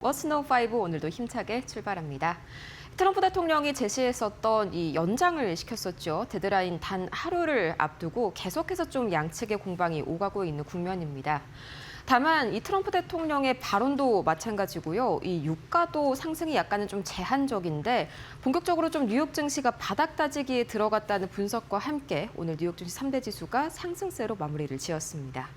워스노5 오늘도 힘차게 출발합니다. 트럼프 대통령이 제시했었던 이 연장을 시켰었죠. 데드라인 단 하루를 앞두고 계속해서 좀 양측의 공방이 오가고 있는 국면입니다. 다만 이 트럼프 대통령의 발언도 마찬가지고요. 이 유가도 상승이 약간은 좀 제한적인데 본격적으로 좀 뉴욕 증시가 바닥 다지기에 들어갔다는 분석과 함께 오늘 뉴욕 증시 3대 지수가 상승세로 마무리를 지었습니다.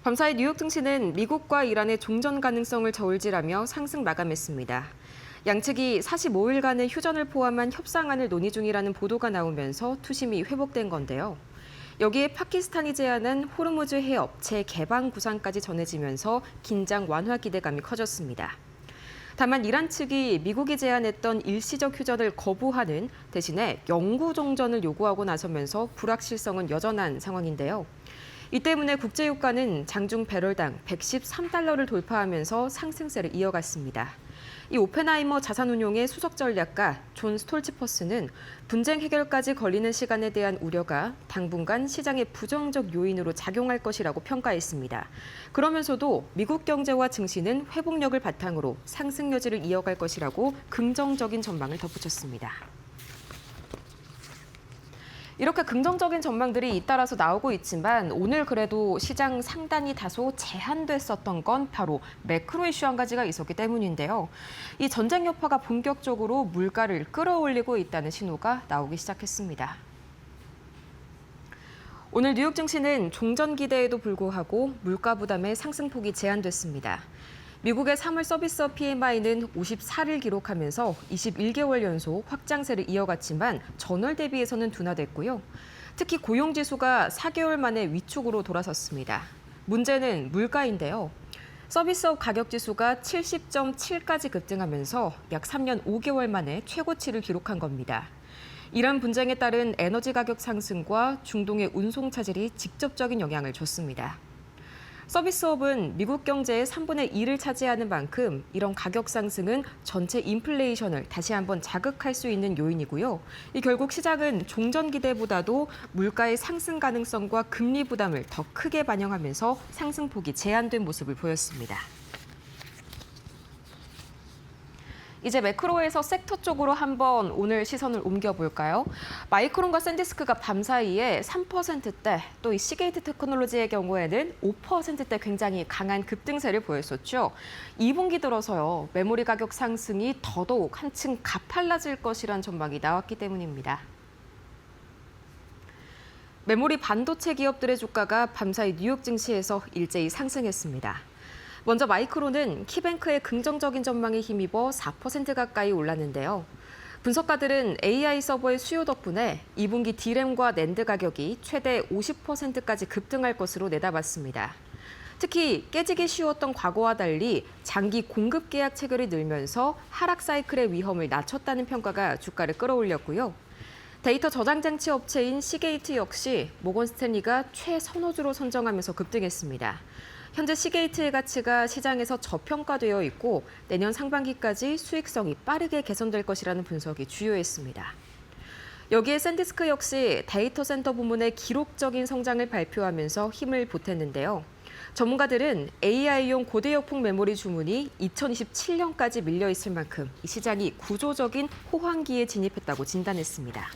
밤사이 뉴욕 증시는 미국과 이란의 종전 가능성을 저울질하며 상승 마감했습니다. 양측이 45일간의 휴전을 포함한 협상안을 논의 중이라는 보도가 나오면서 투심이 회복된 건데요. 여기에 파키스탄이 제안한 호르무즈 해협 재개방 구상까지 전해지면서 긴장 완화 기대감이 커졌습니다. 다만 이란 측이 미국이 제안했던 일시적 휴전을 거부하는 대신에 영구 종전을 요구하고 나서면서 불확실성은 여전한 상황인데요. 이 때문에 국제유가는 장중 배럴당 113달러를 돌파하면서 상승세를 이어갔습니다. 이 오펜하이머 자산운용의 수석 전략가 존 스톨츠퍼스는 분쟁 해결까지 걸리는 시간에 대한 우려가 당분간 시장의 부정적 요인으로 작용할 것이라고 평가했습니다. 그러면서도 미국 경제와 증시는 회복력을 바탕으로 상승 여지를 이어갈 것이라고 긍정적인 전망을 덧붙였습니다. 이렇게 긍정적인 전망들이 잇따라서 나오고 있지만 오늘 그래도 시장 상단이 다소 제한됐었던 건 바로 매크로 이슈 한 가지가 있었기 때문인데요. 이 전쟁 여파가 본격적으로 물가를 끌어올리고 있다는 신호가 나오기 시작했습니다. 오늘 뉴욕 증시는 종전 기대에도 불구하고 물가 부담의 상승폭이 제한됐습니다. 미국의 3월 서비스업 PMI는 54를 기록하면서 21개월 연속 확장세를 이어갔지만 전월 대비해서는 둔화됐고요. 특히 고용지수가 4개월 만에 위축으로 돌아섰습니다. 문제는 물가인데요. 서비스업 가격지수가 70.7까지 급등하면서 약 3년 5개월 만에 최고치를 기록한 겁니다. 이란 분쟁에 따른 에너지 가격 상승과 중동의 운송 차질이 직접적인 영향을 줬습니다. 서비스업은 미국 경제의 3분의 2를 차지하는 만큼 이런 가격 상승은 전체 인플레이션을 다시 한번 자극할 수 있는 요인이고요. 이 결국 시장은 종전 기대보다도 물가의 상승 가능성과 금리 부담을 더 크게 반영하면서 상승폭이 제한된 모습을 보였습니다. 이제 매크로에서 섹터 쪽으로 한번 오늘 시선을 옮겨볼까요? 마이크론과 샌디스크가 밤사이에 3%대, 또 이 시게이트 테크놀로지의 경우에는 5%대 굉장히 강한 급등세를 보였었죠. 2분기 들어서요, 메모리 가격 상승이 더더욱 한층 가팔라질 것이란 전망이 나왔기 때문입니다. 메모리 반도체 기업들의 주가가 밤사이 뉴욕 증시에서 일제히 상승했습니다. 먼저 마이크론은 키뱅크의 긍정적인 전망에 힘입어 4% 가까이 올랐는데요. 분석가들은 AI 서버의 수요 덕분에 2분기 D램과 낸드 가격이 최대 50%까지 급등할 것으로 내다봤습니다. 특히 깨지기 쉬웠던 과거와 달리 장기 공급 계약 체결이 늘면서 하락 사이클의 위험을 낮췄다는 평가가 주가를 끌어올렸고요. 데이터 저장 장치 업체인 시게이트 역시 모건 스탠리가 최선호주로 선정하면서 급등했습니다. 현재 시게이트의 가치가 시장에서 저평가되어 있고 내년 상반기까지 수익성이 빠르게 개선될 것이라는 분석이 주요했습니다. 여기에 샌디스크 역시 데이터 센터 부문의 기록적인 성장을 발표하면서 힘을 보탰는데요. 전문가들은 AI용 고대역폭 메모리 주문이 2027년까지 밀려 있을 만큼 이 시장이 구조적인 호황기에 진입했다고 진단했습니다.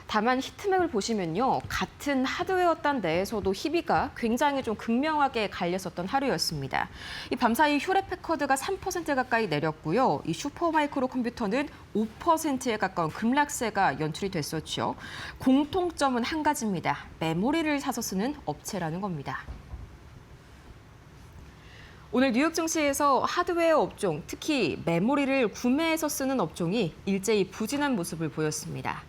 다만 히트맵을 보시면요, 같은 하드웨어 단 내에서도 희비가 굉장히 좀 극명하게 갈렸었던 하루였습니다. 이 밤사이 휴렛패커드가 3% 가까이 내렸고요. 이 슈퍼마이크로 컴퓨터는 5%에 가까운 급락세가 연출이 됐었죠. 공통점은 한 가지입니다. 메모리를 사서 쓰는 업체라는 겁니다. 오늘 뉴욕 증시에서 하드웨어 업종, 특히 메모리를 구매해서 쓰는 업종이 일제히 부진한 모습을 보였습니다.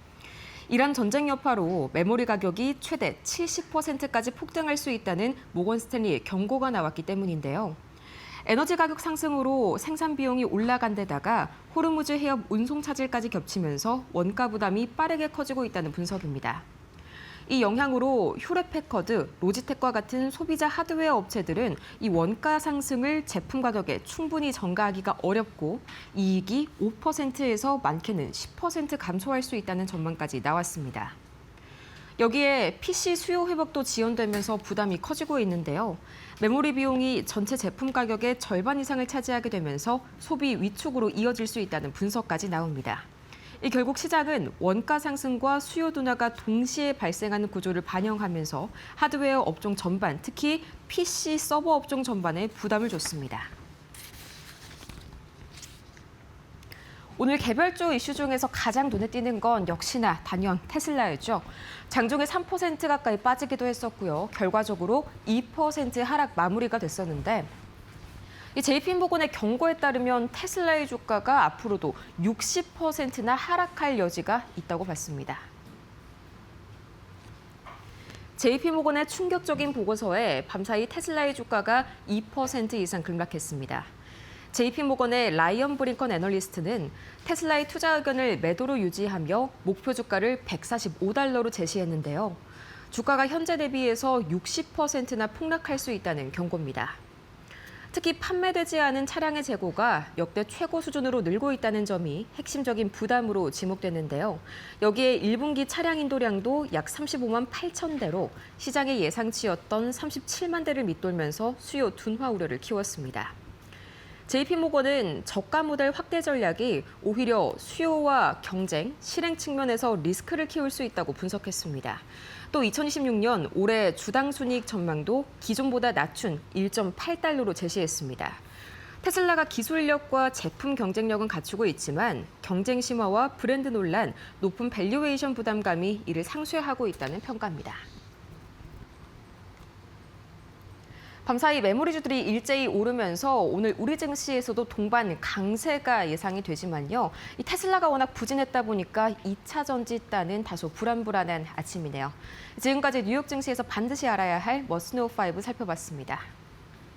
이란 전쟁 여파로 메모리 가격이 최대 70%까지 폭등할 수 있다는 모건 스탠리의 경고가 나왔기 때문인데요. 에너지 가격 상승으로 생산 비용이 올라간 데다가 호르무즈 해협 운송 차질까지 겹치면서 원가 부담이 빠르게 커지고 있다는 분석입니다. 이 영향으로 휴렛패커드, 로지텍과 같은 소비자 하드웨어 업체들은 이 원가 상승을 제품 가격에 충분히 전가하기가 어렵고 이익이 5%에서 많게는 10% 감소할 수 있다는 전망까지 나왔습니다. 여기에 PC 수요 회복도 지연되면서 부담이 커지고 있는데요. 메모리 비용이 전체 제품 가격의 절반 이상을 차지하게 되면서 소비 위축으로 이어질 수 있다는 분석까지 나옵니다. 이 결국 시장은 원가 상승과 수요 둔화가 동시에 발생하는 구조를 반영하면서 하드웨어 업종 전반, 특히 PC 서버 업종 전반에 부담을 줬습니다. 오늘 개별주 이슈 중에서 가장 눈에 띄는 건 역시나 단연 테슬라였죠. 장중에 3% 가까이 빠지기도 했었고요. 결과적으로 2% 하락 마무리가 됐었는데 이 JP모건의 경고에 따르면 테슬라의 주가가 앞으로도 60%나 하락할 여지가 있다고 봤습니다. JP모건의 충격적인 보고서에 밤사이 테슬라의 주가가 2% 이상 급락했습니다. JP모건의 라이언 브링컨 애널리스트는 테슬라의 투자 의견을 매도로 유지하며 목표 주가를 145달러로 제시했는데요. 주가가 현재 대비해서 60%나 폭락할 수 있다는 경고입니다. 특히 판매되지 않은 차량의 재고가 역대 최고 수준으로 늘고 있다는 점이 핵심적인 부담으로 지목되는데요. 여기에 1분기 차량 인도량도 약 35만 8천 대로 시장의 예상치였던 37만 대를 밑돌면서 수요 둔화 우려를 키웠습니다. JP모건은 저가 모델 확대 전략이 오히려 수요와 경쟁, 실행 측면에서 리스크를 키울 수 있다고 분석했습니다. 또 2026년 올해 주당 순이익 전망도 기존보다 낮춘 1.8달러로 제시했습니다. 테슬라가 기술력과 제품 경쟁력은 갖추고 있지만 경쟁 심화와 브랜드 논란, 높은 밸류에이션 부담감이 이를 상쇄하고 있다는 평가입니다. 밤사이 메모리주들이 일제히 오르면서 오늘 우리 증시에서도 동반 강세가 예상이 되지만요. 이 테슬라가 워낙 부진했다 보니까 2차 전지 따는 다소 불안한 아침이네요. 지금까지 뉴욕 증시에서 반드시 알아야 할 머스노 5 살펴봤습니다.